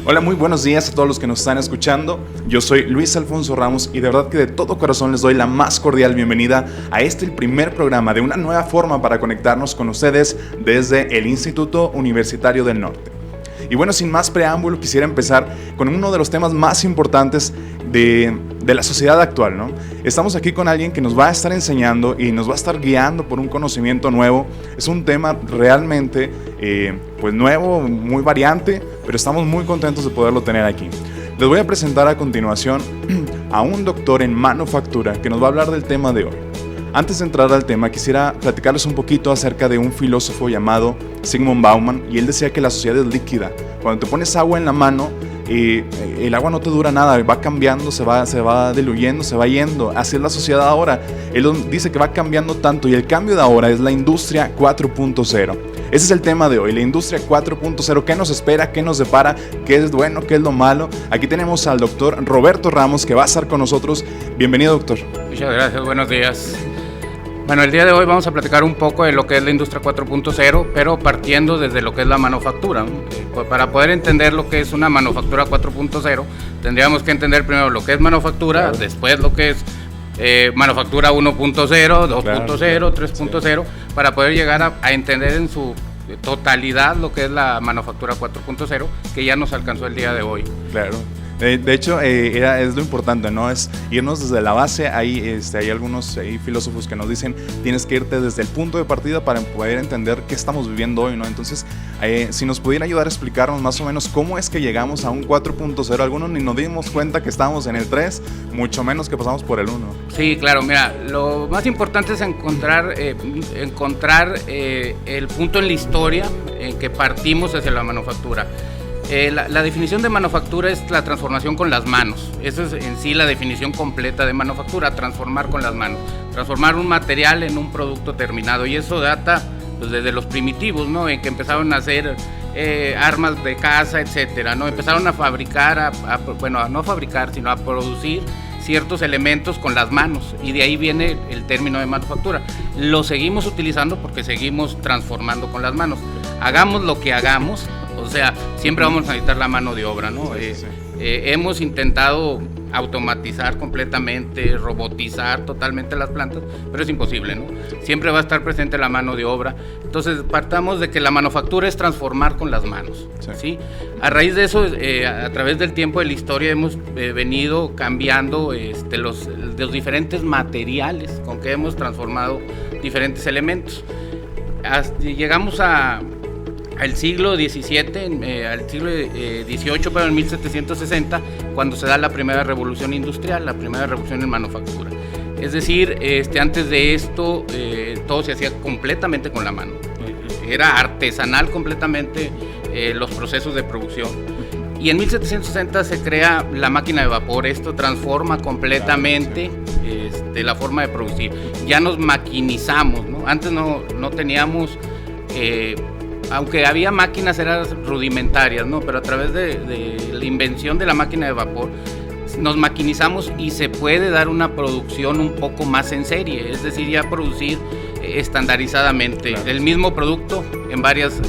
Hola, muy buenos días a todos los que nos están escuchando. Yo soy Luis Alfonso Ramos y de verdad que de todo corazón les doy la más cordial bienvenida a el primer programa de una nueva forma para conectarnos con ustedes desde el Instituto Universitario del Norte. Y bueno, sin más preámbulo, quisiera empezar con uno de los temas más importantes de la sociedad actual, ¿no? Estamos aquí con alguien que nos va a estar enseñando y nos va a estar guiando por un conocimiento nuevo. Es un tema realmente pues nuevo, muy variante, pero estamos muy contentos de poderlo tener aquí. Les voy a presentar a continuación a un doctor en manufactura que nos va a hablar del tema de hoy. Antes de entrar al tema, quisiera platicarles un poquito acerca de un filósofo llamado Zygmunt Bauman, y él decía que la sociedad es líquida. Cuando te pones agua en la mano, el agua no te dura nada, va cambiando, se va diluyendo, se va yendo. Así es la sociedad ahora. Él dice que va cambiando tanto, y el cambio de ahora es la industria 4.0. Ese es el tema de hoy, la industria 4.0. ¿Qué nos espera? ¿Qué nos depara? ¿Qué es bueno? ¿Qué es lo malo? Aquí tenemos al doctor Roberto Ramos, que va a estar con nosotros. Bienvenido, doctor. Muchas gracias, buenos días. Bueno, el día de hoy vamos a platicar un poco de lo que es la industria 4.0, pero partiendo desde lo que es la manufactura. Para poder entender lo que es una manufactura 4.0, tendríamos que entender primero lo que es manufactura, claro. Después lo que es manufactura 1.0, 2.0, claro. 3.0, sí. Para poder llegar a entender en su totalidad lo que es la manufactura 4.0, que ya nos alcanzó el día de hoy. Claro. De hecho, es lo importante, ¿no? Es irnos desde la base. Hay algunos filósofos que nos dicen tienes que irte desde el punto de partida para poder entender qué estamos viviendo hoy, ¿no? Entonces, si nos pudiera ayudar a explicarnos más o menos cómo es que llegamos a un 4.0. Algunos ni nos dimos cuenta que estábamos en el 3, mucho menos que pasamos por el 1. Sí, claro, mira, lo más importante es encontrar el punto en la historia en que partimos hacia la manufactura. La definición de manufactura es la transformación con las manos. Esa es en sí la definición completa de manufactura, transformar con las manos. Transformar un material en un producto terminado. Y eso data pues, desde los primitivos, ¿no? En que empezaron a hacer armas de caza, etcétera, ¿no? Empezaron a fabricar, no a fabricar, sino a producir ciertos elementos con las manos. Y de ahí viene el término de manufactura. Lo seguimos utilizando porque seguimos transformando con las manos. Hagamos lo que hagamos. O sea, siempre vamos a necesitar la mano de obra, ¿no? Sí. Hemos intentado automatizar completamente, robotizar totalmente las plantas, pero es imposible, ¿no? Siempre va a estar presente la mano de obra. Entonces, partamos de que la manufactura es transformar con las manos, ¿sí? A raíz de eso, a través del tiempo de la historia hemos venido cambiando los diferentes materiales con que hemos transformado diferentes elementos. Llegamos al siglo XVII, al siglo XVIII, pero en 1760, cuando se da la primera revolución industrial, la primera revolución en manufactura. Es decir, antes de esto, todo se hacía completamente con la mano. Era artesanal completamente los procesos de producción. Y en 1760 se crea la máquina de vapor. Esto transforma completamente la forma de producir. Ya nos maquinizamos, ¿no? Antes no teníamos... aunque había máquinas, eran rudimentarias, ¿no? Pero a través de la invención de la máquina de vapor nos maquinizamos y se puede dar una producción un poco más en serie, es decir, ya producir estandarizadamente, claro, el mismo producto en varias,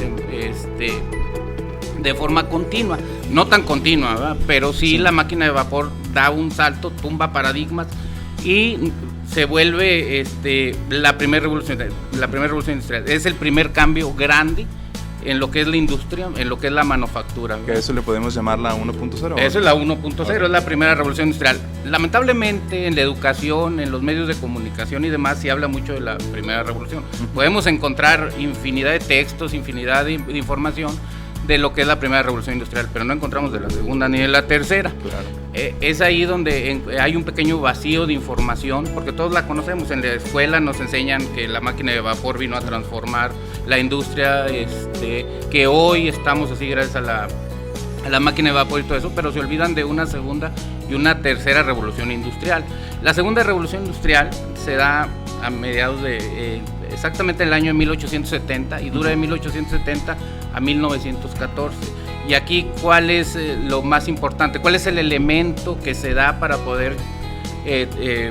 de forma continua, no tan continua, ¿verdad? Pero sí, la máquina de vapor da un salto, tumba paradigmas y se vuelve la primera revolución industrial. Es el primer cambio grande en lo que es la industria, en lo que es la manufactura, ¿verdad? Que eso le podemos llamar la 1.0. Eso es la 1.0, okay. Es la primera revolución industrial. Lamentablemente en la educación, en los medios de comunicación y demás se habla mucho de la primera revolución. Podemos encontrar infinidad de textos, infinidad de información de lo que es la primera revolución industrial, pero no encontramos de la segunda ni de la tercera. Claro. Es ahí donde hay un pequeño vacío de información, porque todos la conocemos. En la escuela nos enseñan que la máquina de vapor vino a transformar la industria, que hoy estamos así gracias a la máquina de vapor y todo eso, pero se olvidan de una segunda y una tercera revolución industrial. La segunda revolución industrial se da a mediados de exactamente el año de 1870 y dura de 1870 a 1914. Y aquí, ¿cuál es lo más importante? ¿Cuál es el elemento que se da para poder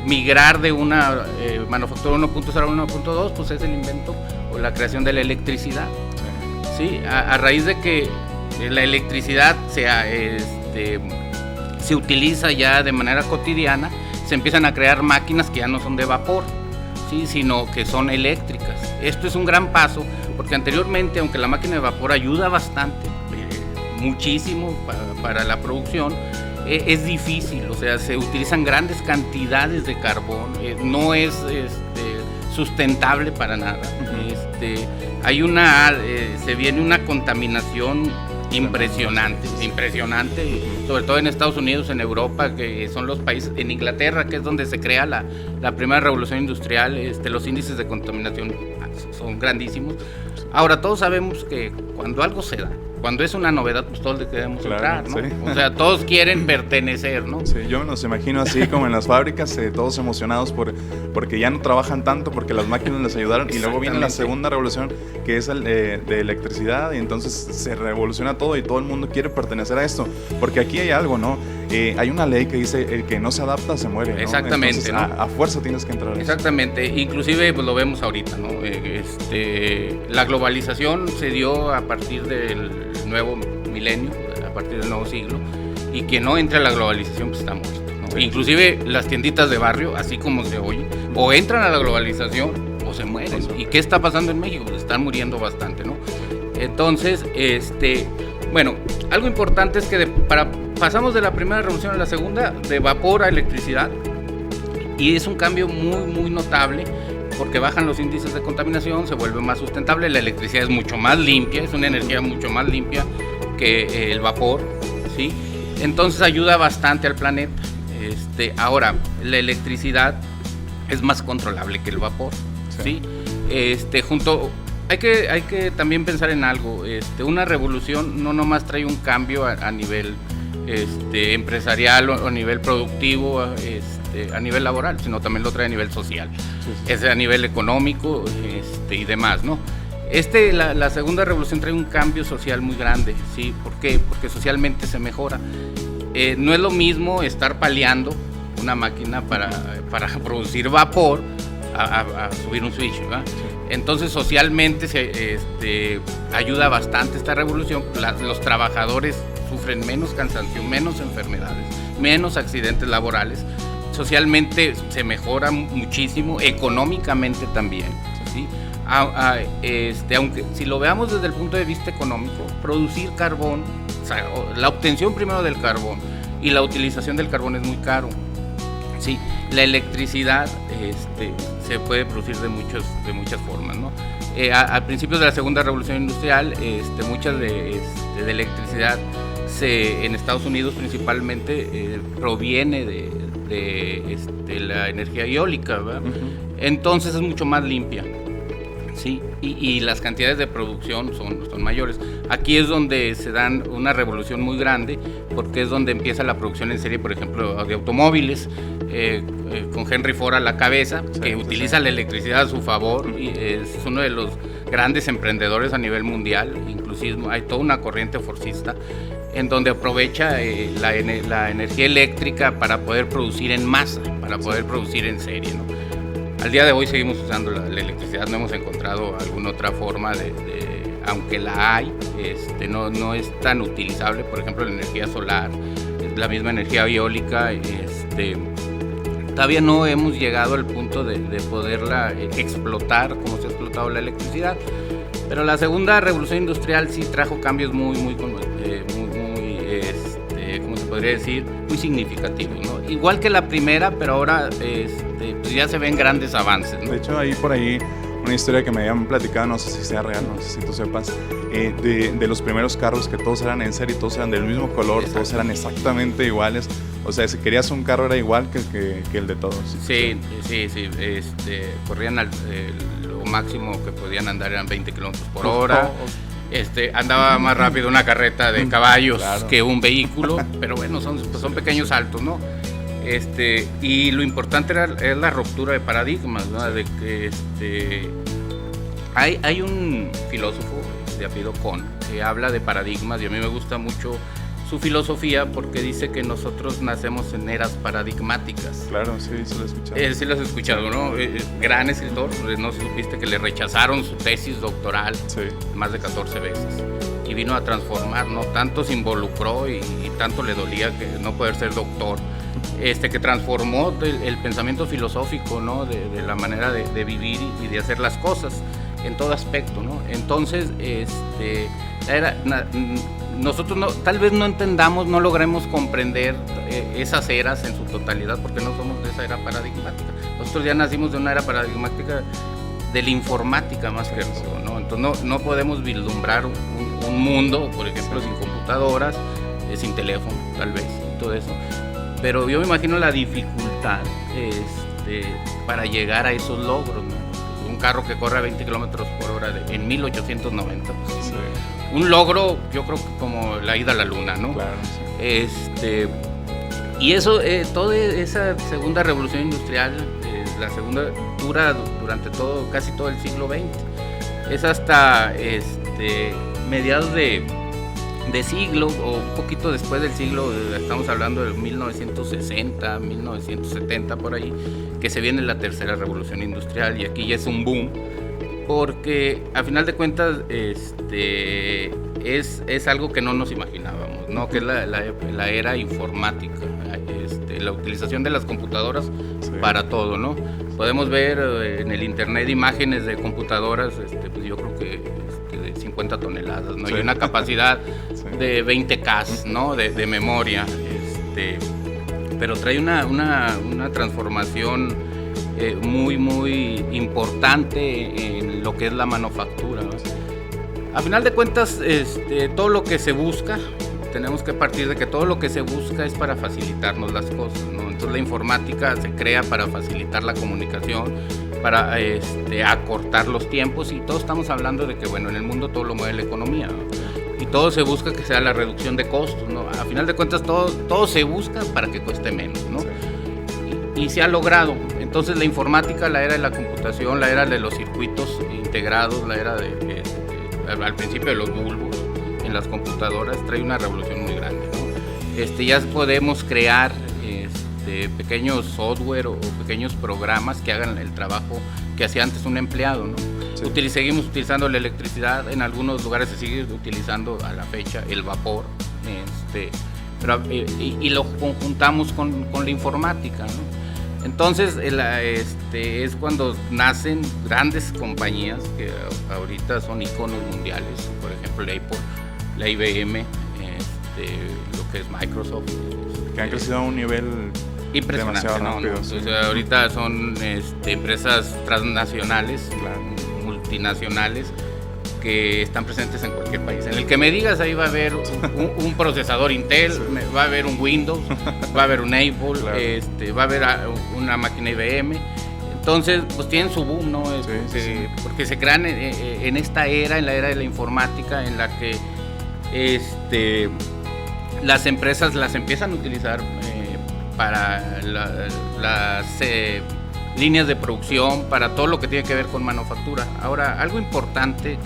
migrar de una manufactura 1.0 a 1.2, pues es el invento o la creación de la electricidad. Sí, a raíz de que la electricidad se utiliza ya de manera cotidiana, se empiezan a crear máquinas que ya no son de vapor, ¿sí?, sino que son eléctricas. Esto es un gran paso, porque anteriormente, aunque la máquina de vapor ayuda bastante, muchísimo para la producción, es difícil, o sea, se utilizan grandes cantidades de carbón, no es sustentable para nada. Se viene una contaminación impresionante, sobre todo en Estados Unidos, en Europa, que son los países, en Inglaterra, que es donde se crea la primera revolución industrial. Los índices de contaminación son grandísimos. Ahora, todos sabemos que cuando algo se da, cuando es una novedad, pues todos le queremos entrar, ¿no? Sí. O sea, todos quieren pertenecer, ¿no? Sí, yo me los imagino así como en las fábricas, todos emocionados porque ya no trabajan tanto, porque las máquinas les ayudaron, y luego viene la segunda revolución, que es el de electricidad, y entonces se revoluciona todo y todo el mundo quiere pertenecer a esto, porque aquí hay algo, ¿no? Hay una ley que dice, el que no se adapta se muere, ¿no? Exactamente, entonces, ¿no? A fuerza tienes que entrar. Exactamente, inclusive pues lo vemos ahorita, ¿no? La globalización se dio a partir del nuevo milenio, a partir del nuevo siglo, y quien no entra a la globalización pues está muerto, ¿no? Sí. Inclusive las tienditas de barrio, así como se oye, o entran a la globalización o se mueren. ¿Y qué está pasando en México? Pues están muriendo bastante, ¿no? Entonces, bueno, algo importante es que pasamos de la primera revolución a la segunda, de vapor a electricidad, y es un cambio muy, muy notable, porque bajan los índices de contaminación, se vuelve más sustentable, la electricidad es mucho más limpia, es una energía mucho más limpia que el vapor, ¿sí? Entonces ayuda bastante al planeta. Ahora, la electricidad es más controlable que el vapor, ¿sí? Hay que también pensar en algo, una revolución no nomás trae un cambio a nivel empresarial o a nivel productivo, a nivel laboral, sino también lo trae a nivel social, es a nivel económico y demás, ¿no? La segunda revolución trae un cambio social muy grande, ¿sí? ¿Por qué? Porque socialmente se mejora. No es lo mismo estar paleando una máquina para producir vapor a subir un switch, ¿verdad? Entonces socialmente ayuda bastante esta revolución. Los trabajadores sufren menos cansancio, menos enfermedades, menos accidentes laborales. Socialmente se mejora muchísimo, económicamente también, ¿sí? Aunque si lo veamos desde el punto de vista económico, producir carbón, o sea, la obtención primero del carbón y la utilización del carbón es muy caro, ¿sí? La electricidad se puede producir de muchas formas, ¿no? A principios de la segunda revolución industrial, mucha de electricidad en Estados Unidos principalmente proviene de la energía eólica, ¿verdad? Uh-huh. Entonces es mucho más limpia, ¿sí? Y las cantidades de producción son mayores. Aquí es donde se dan una revolución muy grande, porque es donde empieza la producción en serie, por ejemplo, de automóviles, con Henry Ford a la cabeza, que utiliza la electricidad a su favor, y es uno de los grandes emprendedores a nivel mundial. Inclusive hay toda una corriente forcista en donde aprovecha la energía eléctrica para poder producir en masa, para poder producir en serie, ¿no? Al día de hoy seguimos usando la electricidad, no hemos encontrado alguna otra forma aunque la hay, no es tan utilizable. Por ejemplo, la energía solar, la misma energía eólica, todavía no hemos llegado al punto de poderla explotar como se ha explotado la electricidad. Pero la segunda revolución industrial sí trajo cambios muy ¿cómo se podría decir? Muy significativos, ¿no? Igual que la primera, pero ahora pues ya se ven grandes avances, ¿no? De hecho, hay por ahí una historia que me habían platicado, no sé si sea real, no sé si tú sepas, de los primeros carros, que todos eran en serie, todos eran del mismo color, exacto, todos eran exactamente iguales. O sea, si querías un carro era igual que el de todos. Sí. Corrían lo máximo que podían andar eran 20 kilómetros por hora. Andaba más rápido una carreta de caballos, claro, que un vehículo, pero bueno, son pequeños saltos, ¿no? Y lo importante es la ruptura de paradigmas, ¿no? De que hay un filósofo de apellido Kohn que habla de paradigmas, y a mí me gusta mucho su filosofía, porque dice que nosotros nacemos en eras paradigmáticas. Claro, sí, sí lo he escuchado. Sí lo has escuchado, ¿no? Gran escritor, no supiste que le rechazaron su tesis doctoral más de 14 veces. Y vino a transformar, ¿no? Tanto se involucró y tanto le dolía que no poder ser doctor, que transformó el pensamiento filosófico, ¿no? De la manera de vivir y de hacer las cosas en todo aspecto, ¿no? Entonces, nosotros tal vez no entendamos, no logremos comprender esas eras en su totalidad, porque no somos de esa era paradigmática. Nosotros ya nacimos de una era paradigmática de la informática más que todo, ¿no? Entonces no podemos vislumbrar un mundo, por ejemplo, sin computadoras, sin teléfono, tal vez, y todo eso. Pero yo me imagino la dificultad para llegar a esos logros, ¿no? Un carro que corre a 20 kilómetros por hora en 1890. Pues, sí. Un logro, yo creo que como la ida a la luna, ¿no? Claro, sí. Y eso, toda esa segunda revolución industrial, la segunda dura durante casi todo el siglo XX. Es hasta mediados de siglo o un poquito después del siglo, estamos hablando de 1960, 1970 por ahí, que se viene la tercera revolución industrial, y aquí ya es un boom, porque a final de cuentas es algo que no nos imaginábamos, ¿no? Que es la era informática, la utilización de las computadoras para todo, ¿no? Podemos ver en el internet imágenes de computadoras, pues yo creo que de 50 toneladas, ¿no? Y una capacidad de 20K, ¿no? de memoria, pero trae una transformación muy, muy importante en lo que es la manufactura, ¿no? A final de cuentas, todo lo que se busca, tenemos que partir de que todo lo que se busca es para facilitarnos las cosas, ¿no? Entonces la informática se crea para facilitar la comunicación, para acortar los tiempos, y todos estamos hablando de que, bueno, en el mundo todo lo mueve la economía, ¿no? Y todo se busca que sea la reducción de costos, ¿no? A final de cuentas todo se busca para que cueste menos, ¿no? Sí. Y se ha logrado. Entonces la informática, la era de la computación, la era de los circuitos integrados, la era al principio de los bulbos en las computadoras, trae una revolución muy grande, ¿no? Ya podemos crear pequeños software o pequeños programas que hagan el trabajo que hacía antes un empleado, ¿no? Sí. Seguimos utilizando la electricidad, en algunos lugares se sigue utilizando a la fecha el vapor, y lo conjuntamos con la informática, ¿no? Entonces es cuando nacen grandes compañías que ahorita son iconos mundiales, por ejemplo la Apple, la IBM, lo que es Microsoft, que han crecido a un nivel impresionante, rápido, ¿no? Sí. O sea, ahorita son empresas transnacionales, multinacionales, que están presentes en cualquier país. En el que me digas, ahí va a haber un procesador Intel, va a haber un Windows, va a haber un Apple, claro. Va a haber una máquina IBM. Entonces, pues tienen su boom, ¿no? Porque se crean en esta era, en la era de la informática, en la que las empresas las empiezan a utilizar para las líneas de producción, para todo lo que tiene que ver con manufactura. Ahora, algo importante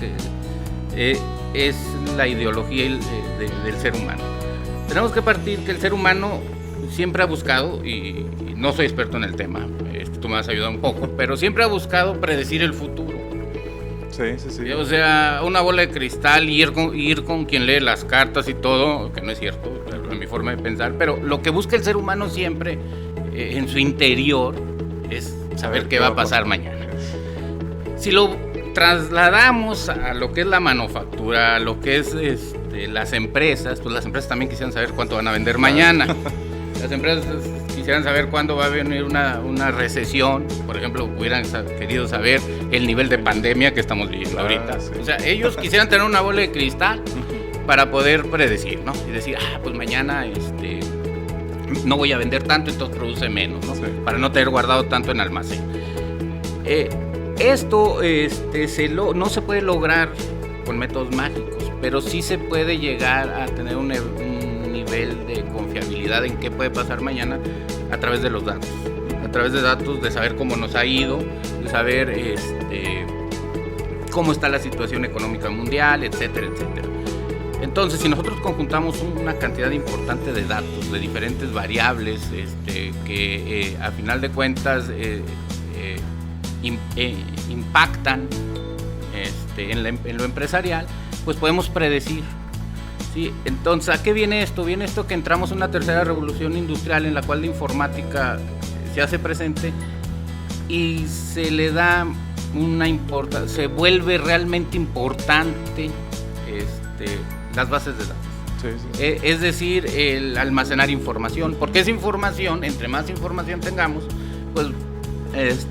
que es la ideología del ser humano. Tenemos que partir que el ser humano siempre ha buscado, y no soy experto en el tema, tú me has ayudado un poco, pero siempre ha buscado predecir el futuro. Sí. O sea, una bola de cristal y ir con quien lee las cartas y todo, que no es cierto, en mi forma de pensar, pero lo que busca el ser humano siempre en su interior es saber qué va a pasar mañana. Si lo trasladamos a lo que es la manufactura, a lo que es las empresas, pues las empresas también quisieran saber cuánto van a vender mañana. Las empresas quisieran saber cuándo va a venir una recesión. Por ejemplo, hubieran querido saber el nivel de pandemia que estamos viviendo ahorita. Sí. O sea, ellos quisieran tener una bola de cristal para poder predecir, ¿no? Y decir, pues mañana no voy a vender tanto, entonces produce menos, ¿no? Sí. Para no tener guardado tanto en almacén. Esto no se puede lograr con métodos mágicos, pero sí se puede llegar a tener un nivel de confiabilidad en qué puede pasar mañana a través de los datos. A través de datos, de saber cómo nos ha ido, de saber cómo está la situación económica mundial, etcétera, etcétera. Entonces, si nosotros conjuntamos una cantidad importante de datos, de diferentes variables, que a final de cuentas impactan en lo empresarial, pues podemos predecir. ¿Sí? Entonces, ¿a qué viene esto? Viene esto que entramos en una tercera revolución industrial en la cual la informática se hace presente y se le da se vuelve realmente importante las bases de datos. Sí, sí. Es decir, el almacenar información, porque esa información, entre más información tengamos, pues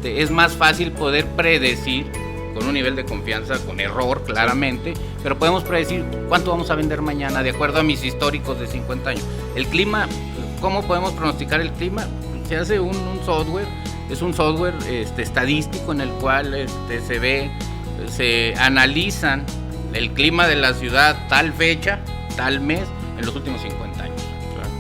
es más fácil poder predecir con un nivel de confianza, con error claramente, pero podemos predecir cuánto vamos a vender mañana de acuerdo a mis históricos de 50 años. El clima, ¿cómo podemos pronosticar el clima? Se hace un software, es un software estadístico en el cual se analizan el clima de la ciudad tal fecha, tal mes, en los últimos 50 años. Claro.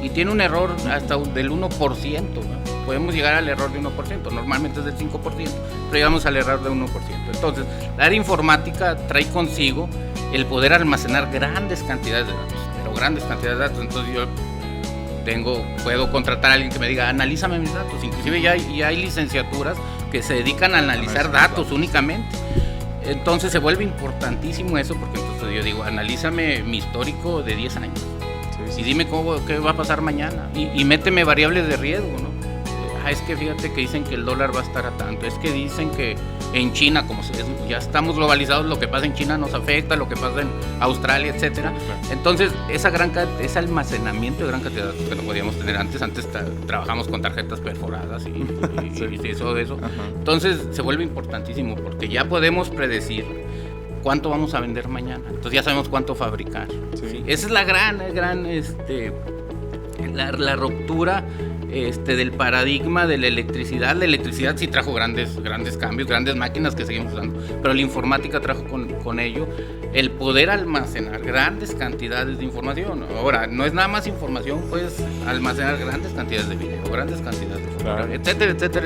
Y tiene un error hasta del 1%, ¿no? Podemos llegar al error de 1%, normalmente es del 5%, pero llegamos al error de 1%. Entonces, la área informática trae consigo el poder almacenar grandes cantidades de datos, pero grandes cantidades de datos. Entonces yo puedo contratar a alguien que me diga, analízame mis datos. Inclusive ya hay licenciaturas que se dedican a analizar datos únicamente. Entonces se vuelve importantísimo eso, porque entonces yo digo, analízame mi histórico de 10 años. Sí. Y dime qué va a pasar mañana. Y méteme variables de riesgo, ¿no? Es que fíjate que dicen que el dólar va a estar a tanto, es que dicen que en China, ya estamos globalizados, lo que pasa en China nos afecta, lo que pasa en Australia, etcétera. Entonces, ese almacenamiento de gran cantidad de datos que no podíamos tener antes trabajamos con tarjetas perforadas y eso. Ajá. Entonces, se vuelve importantísimo porque ya podemos predecir cuánto vamos a vender mañana. Entonces, ya sabemos cuánto fabricar. Sí. ¿Sí? Esa es la gran la ruptura del paradigma de la electricidad. La electricidad sí trajo grandes cambios, grandes máquinas que seguimos usando, pero la informática trajo con ello el poder almacenar grandes cantidades de información. Ahora, no es nada más información, puedes almacenar grandes cantidades de video, grandes cantidades de fotografía,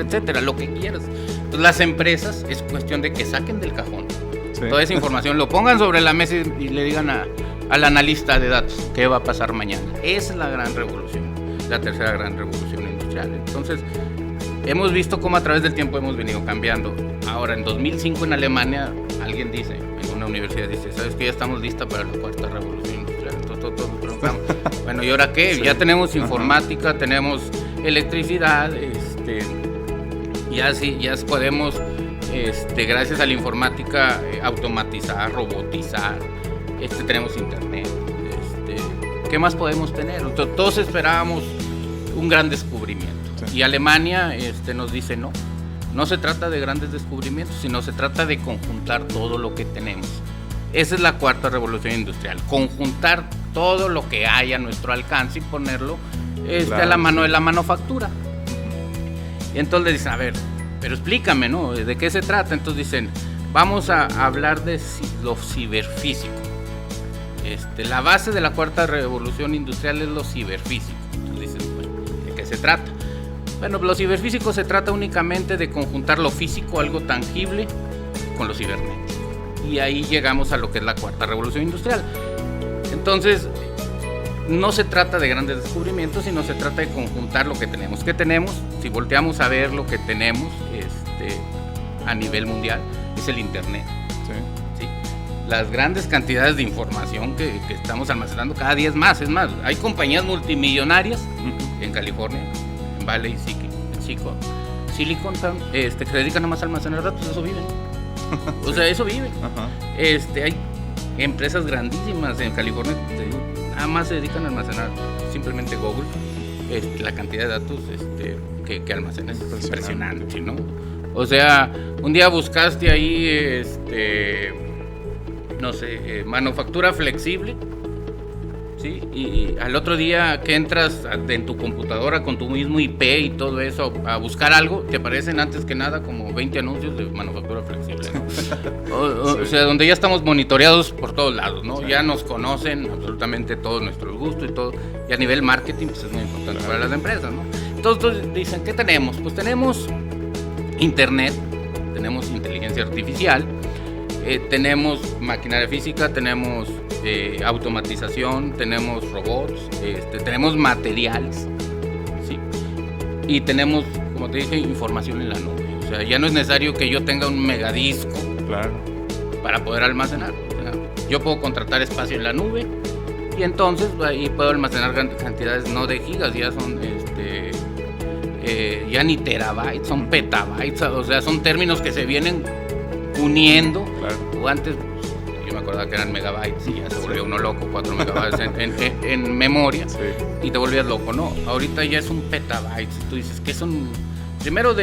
etcétera, lo que quieras. Entonces, las empresas es cuestión de que saquen del cajón toda esa información, lo pongan sobre la mesa y le digan al analista de datos qué va a pasar mañana. Esa es la gran revolución, la tercera gran revolución industrial. Entonces, hemos visto cómo a través del tiempo hemos venido cambiando. Ahora, en 2005 en Alemania, alguien dice, en una universidad dice, ¿sabes que ya estamos listos para la cuarta revolución industrial? Entonces, todos nos preguntamos, bueno, ¿y ahora qué? Sí. Ya tenemos informática, tenemos electricidad, ya podemos, gracias a la informática, automatizar, robotizar, tenemos internet. ¿Qué más podemos tener? Todos esperábamos un gran descubrimiento. Sí. Y Alemania nos dice no se trata de grandes descubrimientos, sino se trata de conjuntar todo lo que tenemos. Esa es la cuarta revolución industrial, conjuntar todo lo que hay a nuestro alcance y ponerlo a la mano de la manufactura. Y entonces le dicen, a ver, pero explícame, ¿no? ¿De qué se trata? Entonces dicen, vamos a hablar de lo ciberfísico. La base de la cuarta revolución industrial es lo ciberfísico. Entonces dices, bueno, ¿de qué se trata? Bueno, lo ciberfísico se trata únicamente de conjuntar lo físico, algo tangible, con lo cibernético. Y ahí llegamos a lo que es la cuarta revolución industrial. Entonces, no se trata de grandes descubrimientos, sino se trata de conjuntar lo que tenemos. ¿Qué tenemos? Si volteamos a ver lo que tenemos a nivel mundial, es el Internet. Las grandes cantidades de información que estamos almacenando cada día es más. Hay compañías multimillonarias en California, en Valley, Silicon, que se dedican nada más a almacenar datos, eso viven. O sea, eso viven. Hay empresas grandísimas en California que nada más se dedican a almacenar, simplemente Google, la cantidad de datos que almacena es impresionante, ¿no? O sea, un día buscaste ahí, manufactura flexible, ¿sí? Y al otro día que entras en tu computadora con tu mismo IP y todo eso a buscar algo, te aparecen antes que nada como 20 anuncios de manufactura flexible, ¿no? O sea, donde ya estamos monitoreados por todos lados, ¿no? Sí. Ya nos conocen absolutamente todos nuestros gustos y todo, y a nivel marketing pues es muy importante para las empresas, ¿no? Entonces dicen, ¿qué tenemos? Pues tenemos internet, tenemos inteligencia artificial, tenemos maquinaria física, tenemos automatización, tenemos robots, tenemos materiales, ¿sí? Y tenemos, como te dije, información en la nube. O sea, ya no es necesario que yo tenga un megadisco, claro, para poder almacenar. O sea, yo puedo contratar espacio en la nube y entonces ahí puedo almacenar cantidades no de gigas, ya son ya ni terabytes, son petabytes. O sea, son términos que se vienen uniendo. Claro. O antes yo me acordaba que eran megabytes y ya se volvió uno loco, 4 megabytes en memoria, sí, y te volvías loco. No, ahorita ya es un petabyte. Tú dices que son, primero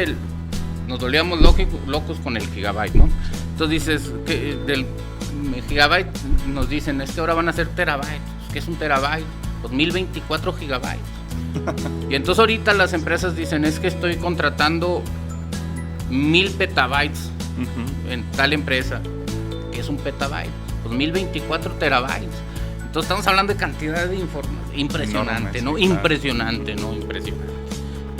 nos volvíamos locos con el gigabyte, ¿no? Entonces dices que del gigabyte nos dicen, es que ahora van a ser terabytes. ¿Qué es un terabyte? Pues 1024 gigabytes. Y entonces ahorita las empresas dicen, es que estoy contratando 1000 petabytes en tal empresa. ¿Qué es un petabyte? Pues 1024 terabytes. Entonces estamos hablando de cantidad de información impresionante, ¿no? Impresionante, ¿no? Impresionante.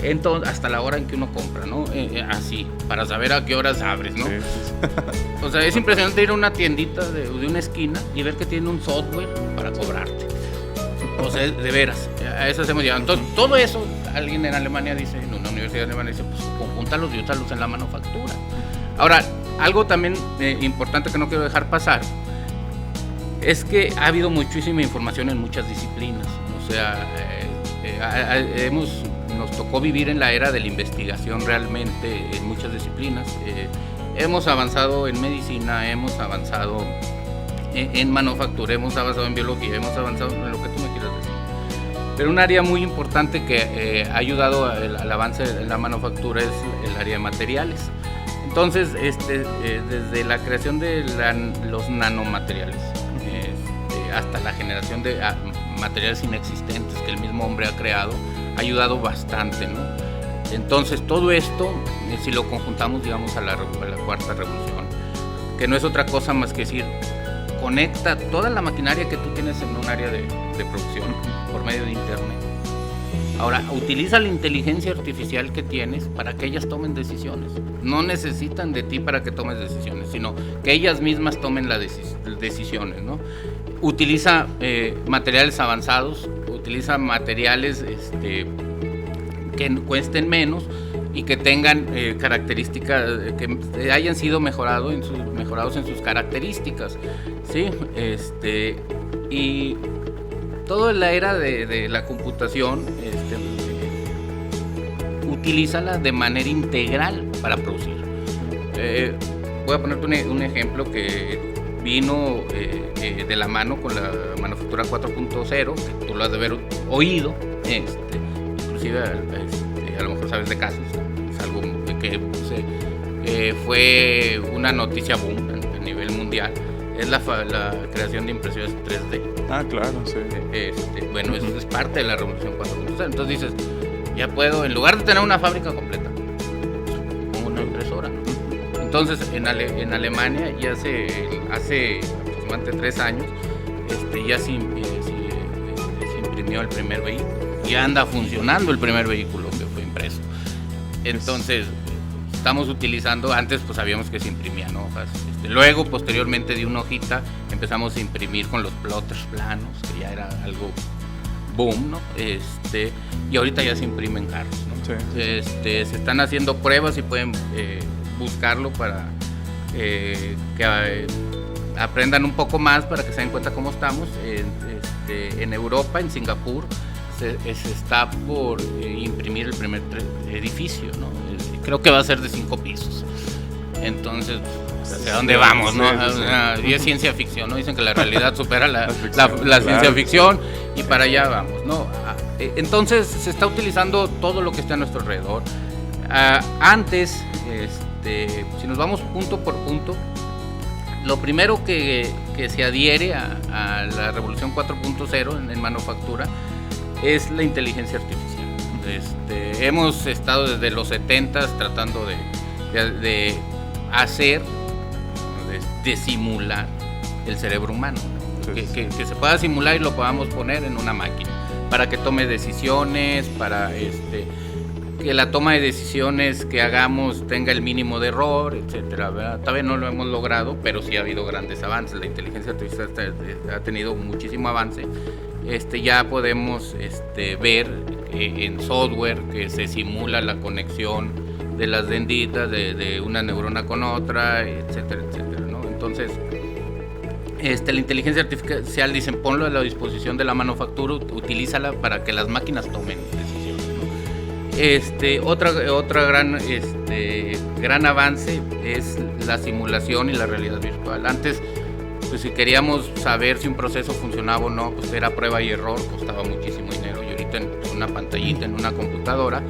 Entonces, hasta la hora en que uno compra, ¿no? Así, para saber a qué horas abres, ¿no? Sí. O sea, es impresionante ir a una tiendita de una esquina y ver que tiene un software para cobrarte. O sea, de veras, a eso hemos llegado. Entonces, todo eso, alguien en Alemania dice, en una universidad alemana dice, pues conjúntalos y úsalos en la manufactura. Ahora, algo también importante que no quiero dejar pasar es que ha habido muchísima información en muchas disciplinas. O sea, nos tocó vivir en la era de la investigación realmente en muchas disciplinas. Hemos avanzado en medicina, hemos avanzado en manufactura, hemos avanzado en biología, hemos avanzado en lo que tú me quieras decir. Pero un área muy importante que ha ayudado al avance en la manufactura es el área de materiales. Entonces, desde la creación de los nanomateriales hasta la generación de materiales inexistentes que el mismo hombre ha creado, ha ayudado bastante, ¿no? Entonces, todo esto, si lo conjuntamos, digamos, a la cuarta revolución, que no es otra cosa más que decir, conecta toda la maquinaria que tú tienes en un área de producción por medio de internet. Ahora, utiliza la inteligencia artificial que tienes para que ellas tomen decisiones. No necesitan de ti para que tomes decisiones, sino que ellas mismas tomen las decisiones, ¿no? Utiliza materiales avanzados, utiliza materiales que cuesten menos y que tengan características, que hayan sido mejorados en sus características, ¿sí? Y toda la era de la computación, utilízala de manera integral para producir. Voy a ponerte un ejemplo que vino de la mano con la manufactura 4.0, que tú lo has de haber oído, inclusive a lo mejor sabes de casos, es algo que fue una noticia boom a nivel mundial, es la creación de impresoras 3D. Ah, claro, sí. Bueno, eso es parte de la revolución 4.0. Entonces dices, ya puedo, en lugar de tener una fábrica completa, pongo una impresora, ¿no? Entonces, en Alemania ya hace aproximadamente 3 años, ya se imprimió el primer vehículo. Ya anda funcionando el primer vehículo que fue impreso. Entonces, estamos utilizando, antes pues sabíamos que se imprimían hojas. Luego, posteriormente de una hojita, empezamos a imprimir con los plotters planos, que ya era algo boom, ¿no? Y ahorita ya se imprimen carros, ¿no? Sí. Se están haciendo pruebas y pueden buscarlo para que aprendan un poco más, para que se den cuenta cómo estamos. En Europa, en Singapur, se está por imprimir el primer edificio, ¿no? Creo que va a ser de 5 pisos. Entonces, ¿hacia dónde vamos, no? Y es ciencia ficción, ¿no? Dicen que la realidad supera la ciencia ficción, y para allá vamos, ¿no? Entonces, se está utilizando todo lo que está a nuestro alrededor. Antes, si nos vamos punto por punto, lo primero que se adhiere a la revolución 4.0 en manufactura es la inteligencia artificial. Hemos estado desde los 70s tratando de hacer, de simular el cerebro humano, ¿no? Que se pueda simular y lo podamos poner en una máquina para que tome decisiones, para que la toma de decisiones que hagamos tenga el mínimo de error, etcétera, ¿verdad? Todavía no lo hemos logrado, pero sí ha habido grandes avances. La inteligencia artificial ha tenido muchísimo avance. Ya podemos ver en software que se simula la conexión de las dendritas de una neurona con otra, etcétera, etcétera, ¿no? Entonces, la inteligencia artificial dicen, ponlo a la disposición de la manufactura, utilízala para que las máquinas tomen decisiones, ¿no? Otra gran avance es la simulación y la realidad virtual. Antes, pues si queríamos saber si un proceso funcionaba o no, pues era prueba y error, costaba muchísimo dinero, y ahorita en una pantallita, en una computadora,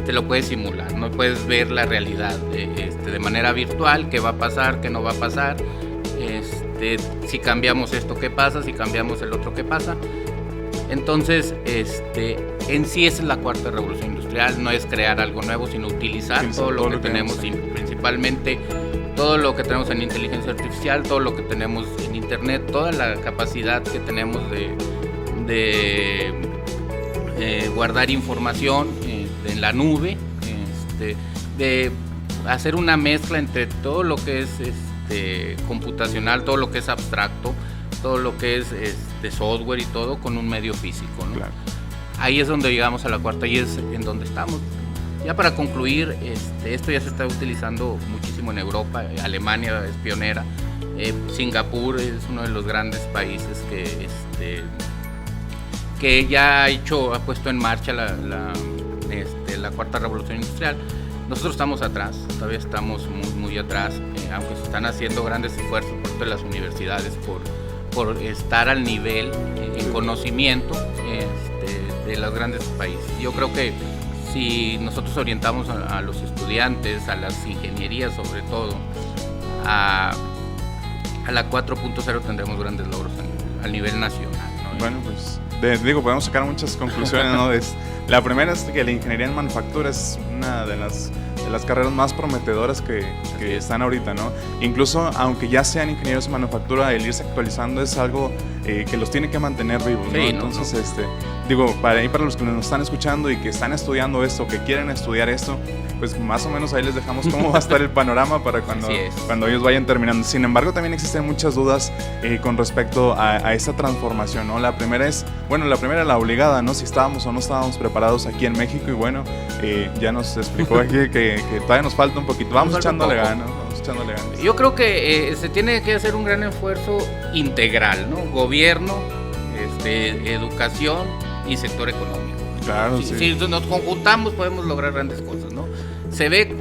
lo puedes simular, no puedes ver la realidad de manera virtual, qué va a pasar, qué no va a pasar, si cambiamos esto, qué pasa, si cambiamos el otro, qué pasa. Entonces, en sí esa es la cuarta revolución industrial, no es crear algo nuevo, sino utilizar todo lo que tenemos, principalmente todo lo que tenemos en inteligencia artificial, todo lo que tenemos en internet, toda la capacidad que tenemos de guardar información en la nube, de hacer una mezcla entre todo lo que es computacional, todo lo que es abstracto, todo lo que es software y todo con un medio físico, ¿no? Claro. Ahí es donde llegamos a la cuarta y es en donde estamos. Ya para concluir, esto ya se está utilizando muchísimo en Europa. Alemania es pionera, Singapur es uno de los grandes países que ya ha puesto en marcha la cuarta revolución industrial. Nosotros estamos atrás, todavía estamos muy atrás, aunque se están haciendo grandes esfuerzos por parte de las universidades por estar al nivel en conocimiento de los grandes países. Yo creo que si nosotros orientamos a los estudiantes, a las ingenierías sobre todo, a la 4.0 tendremos grandes logros a nivel nacional, ¿no? Bueno, pues podemos sacar muchas conclusiones, ¿no? La primera es que la ingeniería en manufactura es una de las carreras más prometedoras que están ahorita, ¿no? Incluso aunque ya sean ingenieros en manufactura, el irse actualizando es algo que los tiene que mantener vivos, ¿no? Sí, entonces, para los que nos están escuchando y que están estudiando esto, que quieren estudiar esto, pues más o menos ahí les dejamos cómo va a estar el panorama para cuando ellos vayan terminando. Sin embargo, también existen muchas dudas con respecto a esa transformación, ¿no? La primera la obligada, ¿no? Si estábamos o no estábamos preparados aquí en México, y bueno, ya nos explicó aquí que todavía nos falta un poquito. Vamos echándole ganas. Yo creo que se tiene que hacer un gran esfuerzo integral, ¿no? Gobierno, educación y sector económico. Claro, sí. Si nos conjuntamos podemos lograr grandes cosas, ¿no? Se ve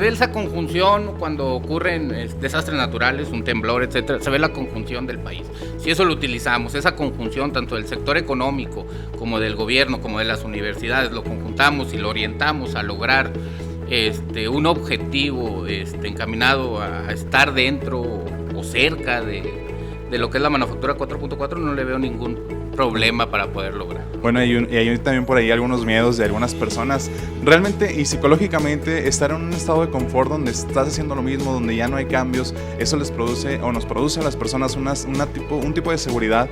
esa conjunción cuando ocurren desastres naturales, un temblor, etcétera. Se ve la conjunción del país. Si eso lo utilizamos, esa conjunción tanto del sector económico como del gobierno, como de las universidades, lo conjuntamos y lo orientamos a lograr un objetivo encaminado a estar dentro o cerca de lo que es la manufactura 4.4, no le veo ningún problema para poder lograr. Bueno, y hay también por ahí algunos miedos de algunas personas. Realmente y psicológicamente estar en un estado de confort donde estás haciendo lo mismo, donde ya no hay cambios, eso les produce o nos produce a las personas un tipo de seguridad.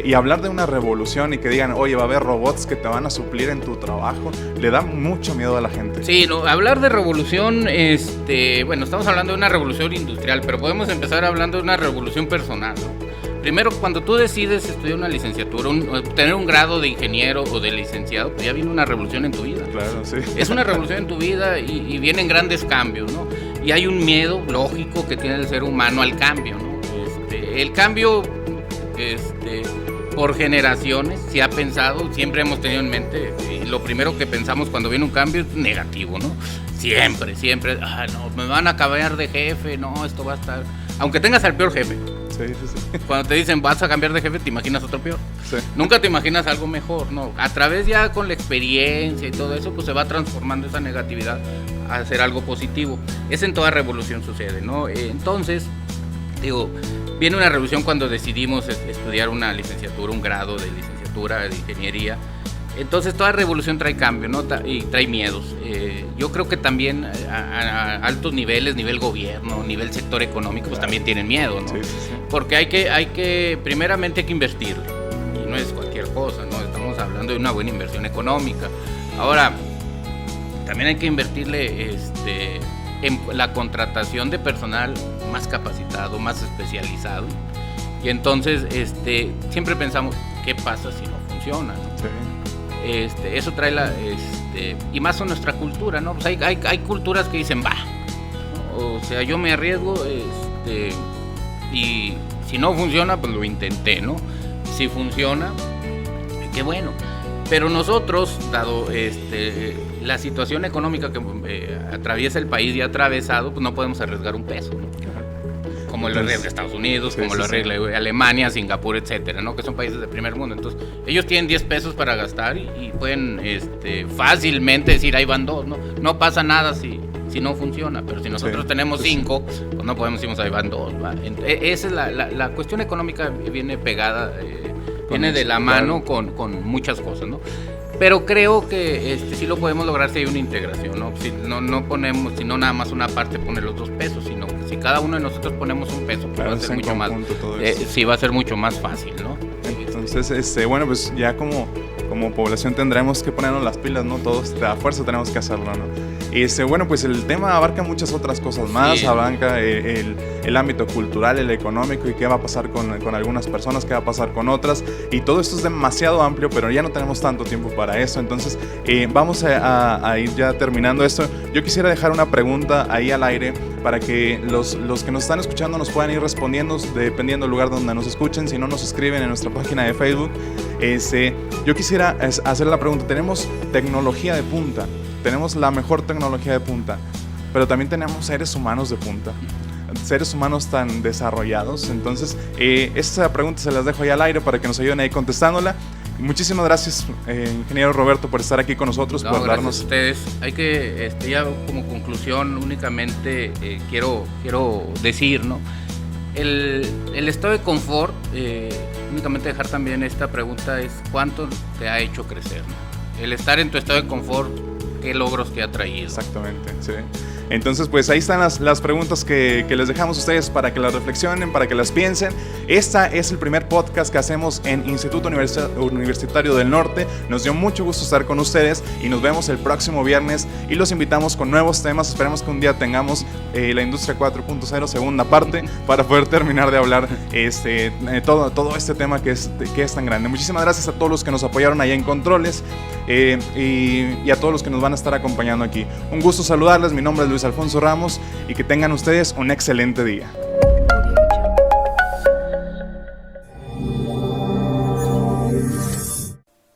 Y hablar de una revolución y que digan, oye, va a haber robots que te van a suplir en tu trabajo, le da mucho miedo a la gente. Sí, hablar de revolución, bueno, estamos hablando de una revolución industrial, pero podemos empezar hablando de una revolución personal, ¿no? Primero, cuando tú decides estudiar una licenciatura, tener un grado de ingeniero o de licenciado, pues ya viene una revolución en tu vida. Claro, sí. Es una revolución en tu vida y vienen grandes cambios, ¿no? Y hay un miedo lógico que tiene el ser humano al cambio, ¿no? El cambio, por generaciones, se ha pensado, siempre hemos tenido en mente, y lo primero que pensamos cuando viene un cambio es negativo, ¿no? Siempre, no, me van a cambiar de jefe, no, esto va a estar... Aunque tengas al peor jefe. Sí. Cuando te dicen vas a cambiar de jefe, te imaginas otro peor. Sí. Nunca te imaginas algo mejor, ¿no? A través ya con la experiencia y todo eso, pues se va transformando esa negatividad a ser algo positivo. Es en toda revolución sucede, ¿no? Entonces, viene una revolución cuando decidimos estudiar una licenciatura, un grado de licenciatura de ingeniería. Entonces toda revolución trae cambio, ¿no? Y trae miedos. Yo creo que también a altos niveles, nivel gobierno, nivel sector económico, pues también tienen miedo, ¿no? Sí. Porque primeramente hay que invertir. Y no es cualquier cosa, ¿no? Estamos hablando de una buena inversión económica. Ahora, también hay que invertirle en la contratación de personal más capacitado, más especializado. Y entonces siempre pensamos, ¿qué pasa si no funciona? ¿No? Sí. Eso trae y más en nuestra cultura, ¿no? Pues hay culturas que dicen, va, ¿no? O sea, yo me arriesgo, y si no funciona, pues lo intenté, ¿no? Si funciona, qué bueno. Pero nosotros, dado la situación económica que atraviesa el país y ha atravesado, pues no podemos arriesgar un peso, ¿no? Como lo arriesga Estados Unidos, sí, como lo arriesga Alemania, Singapur, etcétera, ¿no? Que son países de primer mundo. Entonces, ellos tienen 10 pesos para gastar y pueden fácilmente decir, ahí van 2, ¿no? No pasa nada si no funciona, pero si nosotros tenemos 5, pues no podemos decir, ahí van 2, ¿va? Esa es la cuestión económica, viene pegada, viene de la mano con muchas cosas, ¿no? Pero creo que sí lo podemos lograr si hay una integración, ¿no? Si no ponemos, si no nada más una parte pone los 2 pesos, sino que si cada uno de nosotros ponemos un peso, pues va a ser mucho más, sí, va a ser mucho más fácil, ¿no? Entonces, bueno, pues ya como población tendremos que ponernos las pilas, ¿no? Todos a fuerza tenemos que hacerlo, ¿no? Bueno, pues el tema abarca muchas otras cosas más, sí. Abarca el ámbito cultural, el económico y qué va a pasar con algunas personas, qué va a pasar con otras, y todo esto es demasiado amplio, pero ya no tenemos tanto tiempo para eso. Entonces vamos a ir ya terminando esto. Yo quisiera dejar una pregunta ahí al aire para que los que nos están escuchando nos puedan ir respondiendo dependiendo del lugar donde nos escuchen. Si no, nos escriben en nuestra página de Facebook. Yo quisiera hacer la pregunta: tenemos tecnología de punta, tenemos la mejor tecnología de punta, pero también tenemos seres humanos de punta, seres humanos tan desarrollados. Entonces esa pregunta se las dejo ahí al aire para que nos ayuden ahí contestándola. Muchísimas gracias, ingeniero Roberto, por estar aquí con nosotros, por darnos... Gracias a ustedes. Hay que, ya como conclusión, únicamente quiero decir, ¿no? El estado de confort, únicamente dejar también esta pregunta es: ¿cuánto te ha hecho crecer, ¿no? El estar en tu estado de confort, ¿qué logros te ha traído? Exactamente, sí. Entonces, pues ahí están las preguntas que les dejamos a ustedes para que las reflexionen, para que las piensen. Este es el primer podcast que hacemos en Instituto Universitario del Norte. Nos dio mucho gusto estar con ustedes y nos vemos el próximo viernes y los invitamos con nuevos temas. Esperemos que un día tengamos la Industria 4.0 segunda parte para poder terminar de hablar todo este tema que es tan grande. Muchísimas gracias a todos los que nos apoyaron allá en Controles y a todos los que nos van a estar acompañando aquí. Un gusto saludarles. Mi nombre es Luis Alfonso Ramos y que tengan ustedes un excelente día.